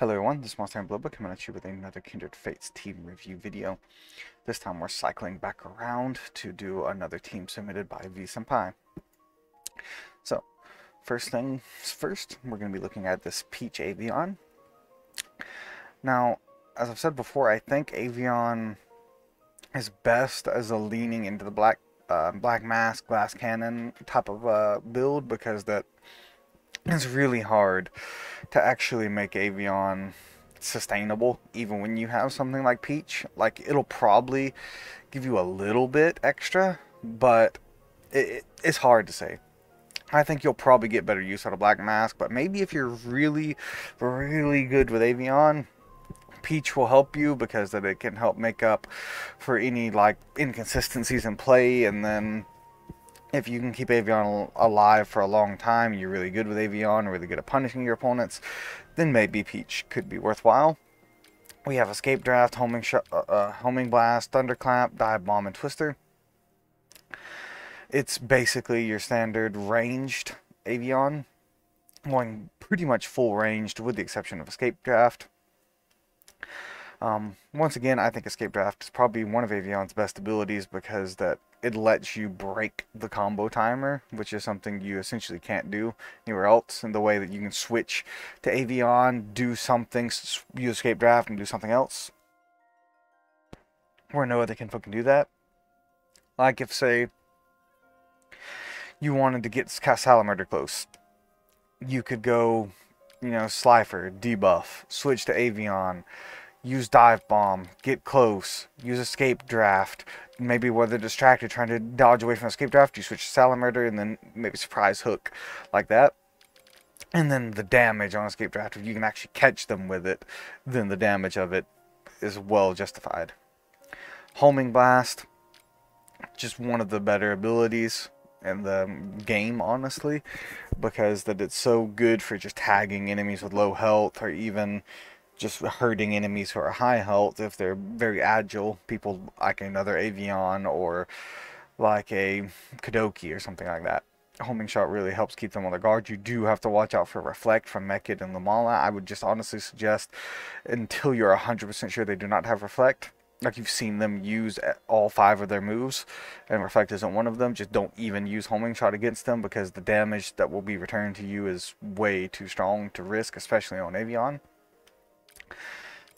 Hello everyone, this is Monstertaming coming at you with another Kindred Fates team review video. This time we're cycling back around to do another team submitted by V Senpai. So, first things first, we're going to be looking at this Peach Avion. Now, as I've said before, I think Avion is best as a leaning into the black mask, glass cannon type of build, because that is really hard to actually make Avion sustainable, even when you have something like Peach. Like, it'll probably give you a little bit extra, but it's hard to say. I think you'll probably get better use out of Black Mask, but maybe if you're really, really good with Avion, Peach will help you, because that it can help make up for any like inconsistencies in play. And then if you can keep Avion alive for a long time, you're really good with Avion, really good at punishing your opponents, then maybe Peach could be worthwhile. We have Escape Draft, Homing Blast, Thunderclap, Dive Bomb, and Twister. It's basically your standard ranged Avion, going pretty much full ranged with the exception of Escape Draft. Once again, I think Escape Draft is probably one of Avion's best abilities, because that it lets you break the combo timer, which is something you essentially can't do anywhere else. In the way that you can switch to Avion, do something, use Escape Draft, and do something else, where no other kinfolk can do that. Like if, say, you wanted to get Salamander close, you could go, Slifer, debuff, switch to Avion, use Dive Bomb, get close, use Escape Draft. Maybe while they're distracted trying to dodge away from Escape Draft, you switch to Salamander, and then maybe Surprise Hook, like that. And then the damage on Escape Draft, if you can actually catch them with it, then the damage of it is well justified. Homing Blast, just one of the better abilities in the game, honestly, because that it's so good for just tagging enemies with low health, or even just hurting enemies who are high health if they're very agile. People like another Avion or like a Kadoki or something like that. Homing shot really helps keep them on their guard. You do have to watch out for Reflect from Mekid and Lamala. I would just honestly suggest, until you're 100% sure they do not have Reflect, like you've seen them use all 5 of their moves, and Reflect isn't one of them, just don't even use Homing Shot against them, because the damage that will be returned to you is way too strong to risk, especially on Avion.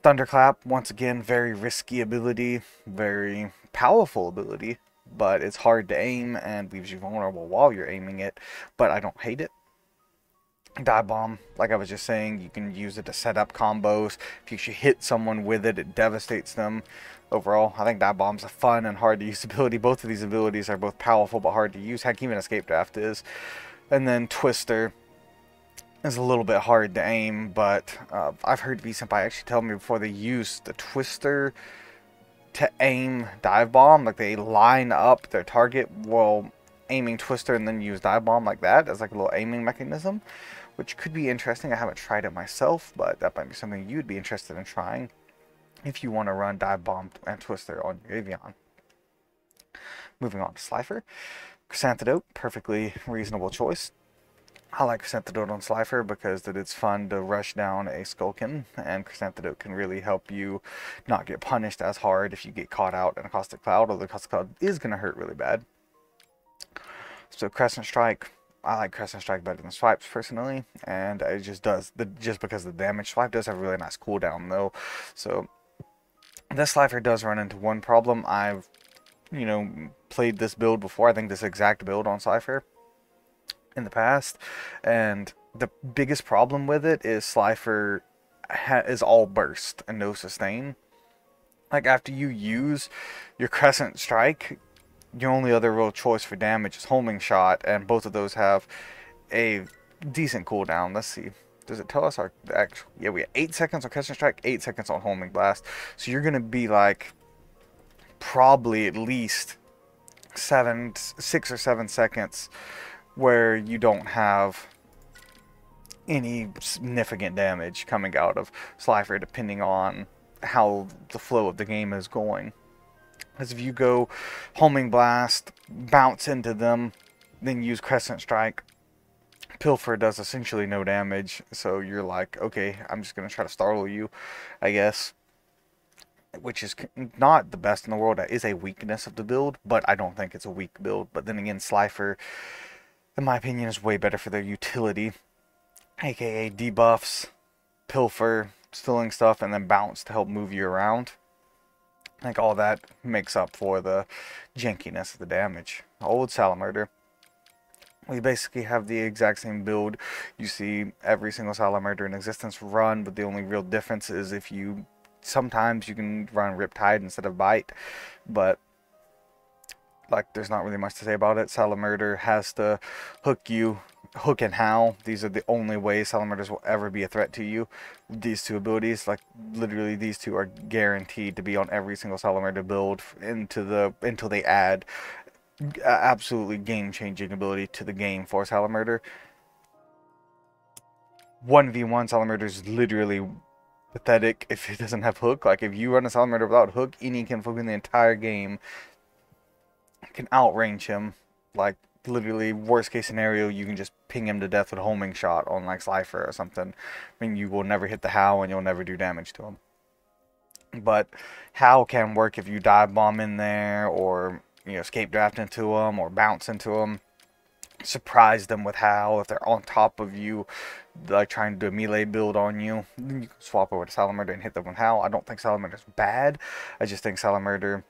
Thunderclap, once again, very risky ability, very powerful ability, but it's hard to aim and leaves you vulnerable while you're aiming it, but I don't hate it. Dive Bomb, like I was just saying, you can use it to set up combos. If you should hit someone with it, it devastates them. Overall, I think Dive Bomb's a fun and hard to use ability. Both of these abilities are both powerful but hard to use. Heck, even Escape Draft is. And then Twister is a little bit hard to aim, but I've heard V Senpai actually tell me before they use the Twister to aim Dive Bomb, like they line up their target while aiming Twister and then use Dive Bomb like that as like a little aiming mechanism, which could be interesting. I haven't tried it myself, but that might be something you'd be interested in trying if you want to run Dive Bomb and Twister on your Avion. Moving on to Slifer. Chrysantidote, perfectly reasonable choice. I like Chrysantidote on Slifer because that it's fun to rush down a Skulkin, and Chrysantidote can really help you not get punished as hard if you get caught out in a Caustic Cloud, although Caustic Cloud is going to hurt really bad. So Crescent Strike, I like Crescent Strike better than Swipes personally, and it just does, just because the damage. Swipe does have a really nice cooldown though, so this Slifer does run into one problem. I've, played this build before, I think this exact build on Slifer in the past, and the biggest problem with it is Slifer is all burst and no sustain. Like, after you use your Crescent Strike, your only other real choice for damage is Homing Shot, and both of those have a decent cooldown. Let's see, does it tell us our actual? Yeah, we have 8 seconds on Crescent Strike, 8 seconds on Homing Blast, so you're gonna be like probably at least 6 or 7 seconds where you don't have any significant damage coming out of Slifer, depending on how the flow of the game is going. Because if you go Homing Blast, bounce into them, then use Crescent Strike, Pilfer does essentially no damage, so you're like, okay, I'm just gonna try to startle you, I guess. Which is not the best in the world. That is a weakness of the build, but I don't think it's a weak build. But then again, Slifer, in my opinion, is way better for their utility, aka debuffs, Pilfer, stealing stuff, and then bounce to help move you around. I think all that makes up for the jankiness of the damage. Old Salamurder. We basically have the exact same build. You see every single Salamurder in existence run, but the only real difference is if you... Sometimes you can run Riptide instead of Bite, but like there's not really much to say about it. Salamurder has to hook you, hook and howl. These are the only ways Salamurders will ever be a threat to you. These two abilities, like literally these two are guaranteed to be on every single Salamurder build until they add absolutely game-changing ability to the game for Salamurder. 1v1 Salamurder is literally pathetic if it doesn't have hook. Like if you run a Salamurder without hook, any kinfolk in the entire game can outrange him. Like literally worst case scenario, you can just ping him to death with a homing shot on like Slifer or something. I mean, you will never hit the Howl and you'll never do damage to him. But Howl can work if you dive bomb in there, or you know, escape draft into him, or bounce into him. Surprise them with Howl if they're on top of you, like trying to do a melee build on you. You can swap over to Salamurder and hit them with Howl. I don't think Salamurder's bad. I just think Salamurder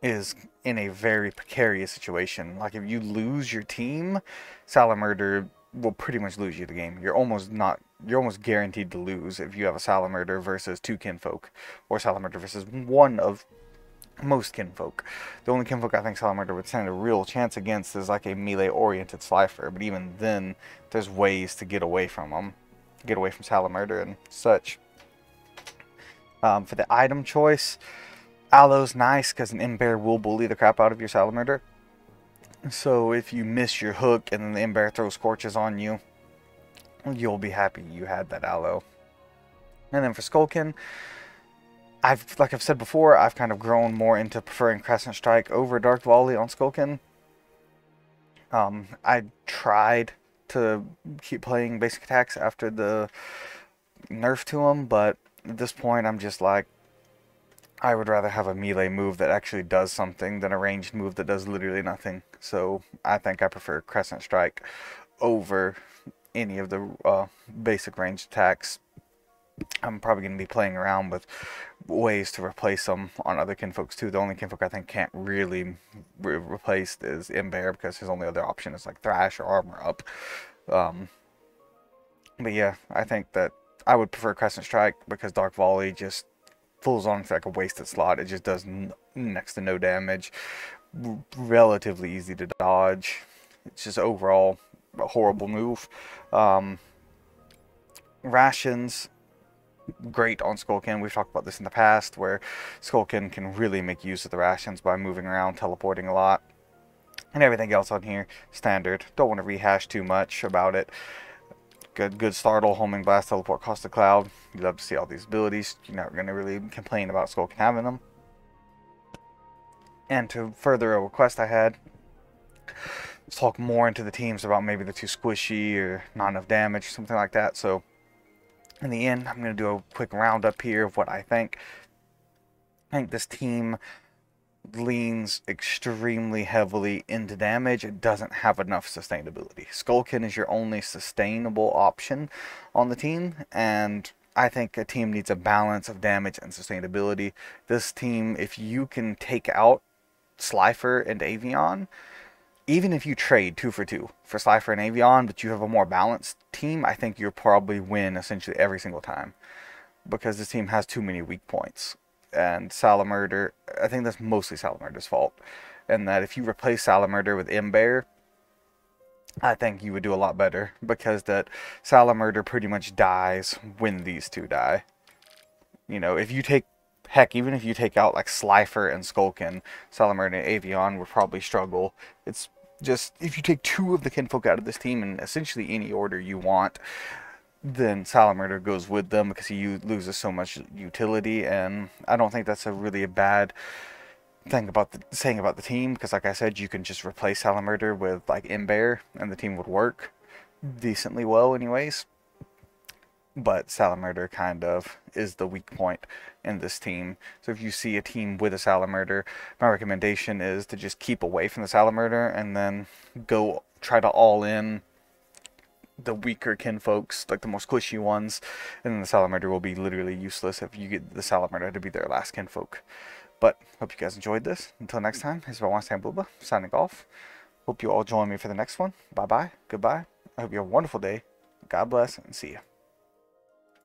is in a very precarious situation. Like if you lose your team, Salamurder will pretty much lose you the game. You're almost guaranteed to lose if you have a Salamurder versus two kinfolk, or Salamurder versus one of most kinfolk. The only kinfolk I think Salamurder would stand a real chance against is like a melee-oriented Slifer, but even then, there's ways to get away from them. Get away from Salamurder and such. For the item choice, Aloe's nice because an Ember will bully the crap out of your Salamurder. So if you miss your hook and then the Ember throws Scorches on you, you'll be happy you had that Aloe. And then for Skulkin, like I've said before, I've kind of grown more into preferring Crescent Strike over Dark Volley on Skulkin. I tried to keep playing basic attacks after the nerf to them, but at this point I'm just like, I would rather have a melee move that actually does something than a ranged move that does literally nothing. So I think I prefer Crescent Strike over any of the basic ranged attacks. I'm probably going to be playing around with ways to replace them on other kinfolks too. The only kinfolk I think can't really be replaced is Ember, because his only other option is like Thrash or Armor Up. But yeah, I think that I would prefer Crescent Strike because Dark Volley just falls on like a wasted slot. It just does next to no damage. Relatively easy to dodge. It's just overall a horrible move. Rations, great on Skulkin. We've talked about this in the past, where Skulkin can really make use of the rations by moving around, teleporting a lot. And everything else on here, standard. Don't want to rehash too much about it. Good startle, homing blast, teleport, cost of cloud. You love to see all these abilities. You're not going to really complain about Skulkin having them. And to further a request I had, let's talk more into the teams about maybe they're too squishy or not enough damage or something like that. So in the end, I'm going to do a quick roundup here of what I think. I think this team leans extremely heavily into damage. It doesn't have enough sustainability. Skulkin is your only sustainable option on the team, and I think a team needs a balance of damage and sustainability. This team, if you can take out Slifer and Avion, even if you trade 2 for 2 for Slifer and Avion, but you have a more balanced team, I think you'll probably win essentially every single time, because this team has too many weak points. And Salamurder, I think that's mostly Salamurder's fault, and that if you replace Salamurder with Ember, I think you would do a lot better, because that Salamurder pretty much dies when these two die. You know, if you take, heck, even if you take out like Slifer and Skulkin, Salamurder and Avion would probably struggle. It's just, if you take 2 of the kinfolk out of this team in essentially any order you want, then Salamurder goes with them because he loses so much utility, and I don't think that's a bad thing about saying about the team, because like I said, you can just replace Salamurder with like Ember and the team would work. decently well anyways. But Salamurder kind of is the weak point in this team. So if you see a team with a Salamurder, my recommendation is to just keep away from the Salamurder and then go try to all in the weaker kinfolks, like the more squishy ones, and then the Salamander will be literally useless if you get the Salamander to be their last kinfolk. But hope you guys enjoyed this. Until next time, this is Monstertaming signing off. Hope you all join me for the next one. Bye bye. Goodbye. I hope you have a wonderful day. God bless and see you.